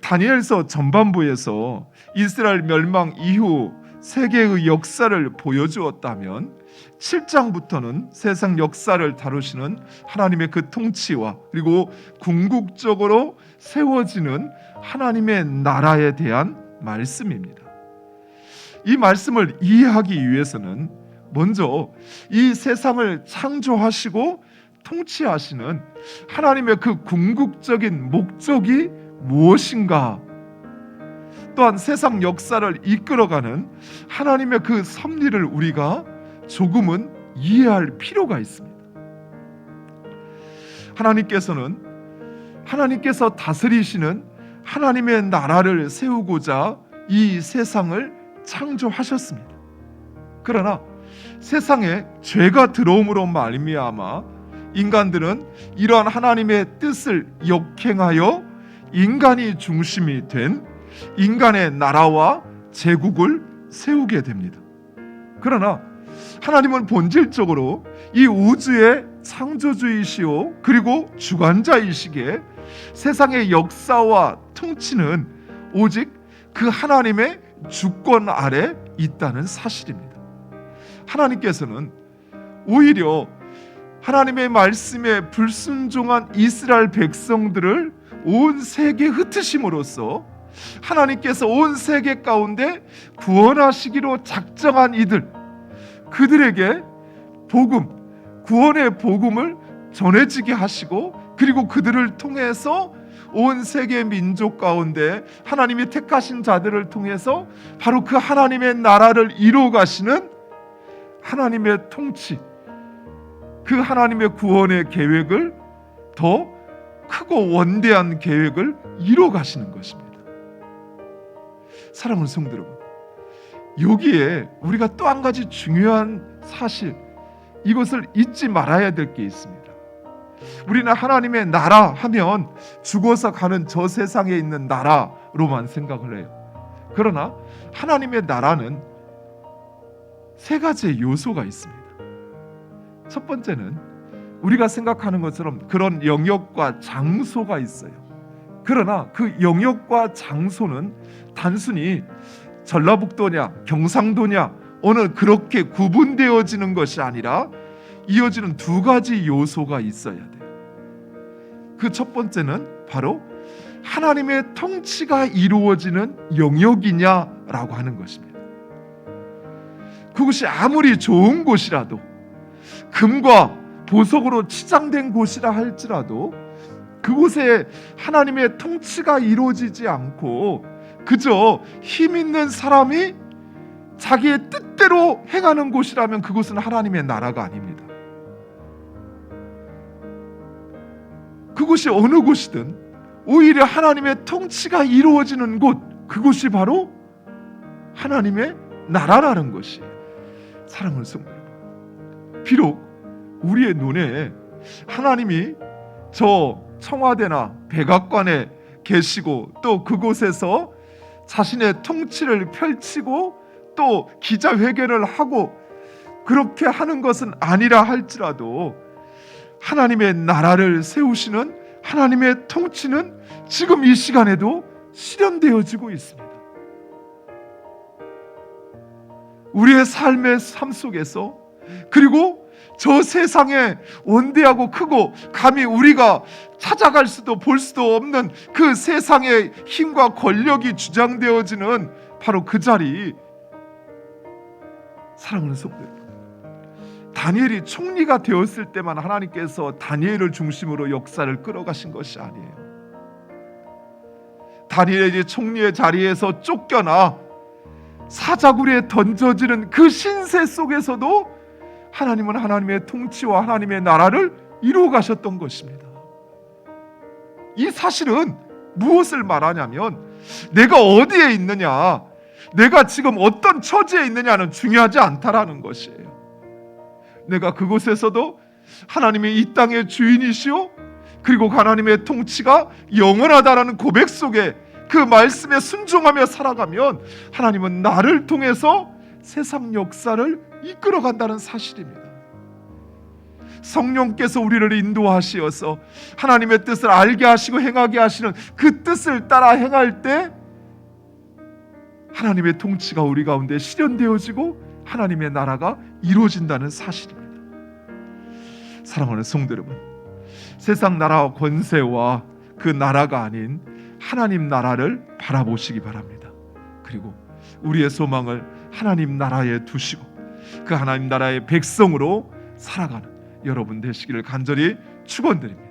다니엘서 전반부에서 이스라엘 멸망 이후 세계의 역사를 보여주었다면 7장부터는 세상 역사를 다루시는 하나님의 그 통치와 그리고 궁극적으로 세워지는 하나님의 나라에 대한 말씀입니다. 이 말씀을 이해하기 위해서는 먼저 이 세상을 창조하시고 통치하시는 하나님의 그 궁극적인 목적이 무엇인가, 또한 세상 역사를 이끌어가는 하나님의 그 섭리를 우리가 조금은 이해할 필요가 있습니다. 하나님께서 다스리시는 하나님의 나라를 세우고자 이 세상을 창조하셨습니다. 그러나 세상에 죄가 들어옴으로 말미암아 인간들은 이러한 하나님의 뜻을 역행하여 인간이 중심이 된 인간의 나라와 제국을 세우게 됩니다. 그러나 하나님은 본질적으로 이 우주의 창조주이시오 그리고 주관자이시기에 세상의 역사와 통치는 오직 그 하나님의 주권 아래 있다는 사실입니다. 하나님께서는 오히려 하나님의 말씀에 불순종한 이스라엘 백성들을 온 세계에 흩으심으로써 하나님께서 온 세계 가운데 구원하시기로 작정한 그들에게 구원의 복음을 전해지게 하시고 그리고 그들을 통해서 온 세계 민족 가운데 하나님이 택하신 자들을 통해서 바로 그 하나님의 나라를 이루어 가시는 하나님의 통치, 그 하나님의 구원의 계획을 더 크고 원대한 계획을 이루어 가시는 것입니다. 사랑하는 성도 여러분, 여기에 우리가 또 한 가지 중요한 사실, 이것을 잊지 말아야 될 게 있습니다. 우리는 하나님의 나라 하면 죽어서 가는 저 세상에 있는 나라로만 생각을 해요. 그러나 하나님의 나라는 세 가지의 요소가 있습니다. 첫 번째는 우리가 생각하는 것처럼 그런 영역과 장소가 있어요. 그러나 그 영역과 장소는 단순히 전라북도냐 경상도냐 어느 그렇게 구분되어지는 것이 아니라 이어지는 두 가지 요소가 있어야 돼요. 그 첫 번째는 바로 하나님의 통치가 이루어지는 영역이냐라고 하는 것입니다. 그것이 아무리 좋은 곳이라도, 금과 보석으로 치장된 곳이라 할지라도 그곳에 하나님의 통치가 이루어지지 않고 그저 힘 있는 사람이 자기의 뜻대로 행하는 곳이라면 그곳은 하나님의 나라가 아닙니다. 그곳이 어느 곳이든 오히려 하나님의 통치가 이루어지는 곳, 그곳이 바로 하나님의 나라라는 것이, 사랑하는 성도 여러분, 비록 우리의 눈에 하나님이 저 청와대나 백악관에 계시고 또 그곳에서 자신의 통치를 펼치고 또 기자회견을 하고 그렇게 하는 것은 아니라 할지라도 하나님의 나라를 세우시는 하나님의 통치는 지금 이 시간에도 실현되어지고 있습니다. 우리의 삶의 삶 속에서, 그리고 저 세상에 원대하고 크고 감히 우리가 찾아갈 수도 볼 수도 없는 그 세상의 힘과 권력이 주장되어지는 바로 그 자리, 사랑하는 성도, 다니엘이 총리가 되었을 때만 하나님께서 다니엘을 중심으로 역사를 끌어가신 것이 아니에요. 다니엘이 총리의 자리에서 쫓겨나 사자굴에 던져지는 그 신세 속에서도 하나님은 하나님의 통치와 하나님의 나라를 이루어 가셨던 것입니다. 이 사실은 무엇을 말하냐면 내가 어디에 있느냐, 내가 지금 어떤 처지에 있느냐는 중요하지 않다라는 것이에요. 내가 그곳에서도 하나님이 이 땅의 주인이시오 그리고 하나님의 통치가 영원하다라는 고백 속에 그 말씀에 순종하며 살아가면 하나님은 나를 통해서 세상 역사를 이끌어간다는 사실입니다. 성령께서 우리를 인도하시어서 하나님의 뜻을 알게 하시고 행하게 하시는 그 뜻을 따라 행할 때 하나님의 통치가 우리 가운데 실현되어지고 하나님의 나라가 이루어진다는 사실입니다. 사랑하는 성도 여러분, 세상 나라와 권세와 그 나라가 아닌 하나님 나라를 바라보시기 바랍니다. 그리고 우리의 소망을 하나님 나라에 두시고 그 하나님 나라의 백성으로 살아가는 여러분 되시기를 간절히 축원드립니다.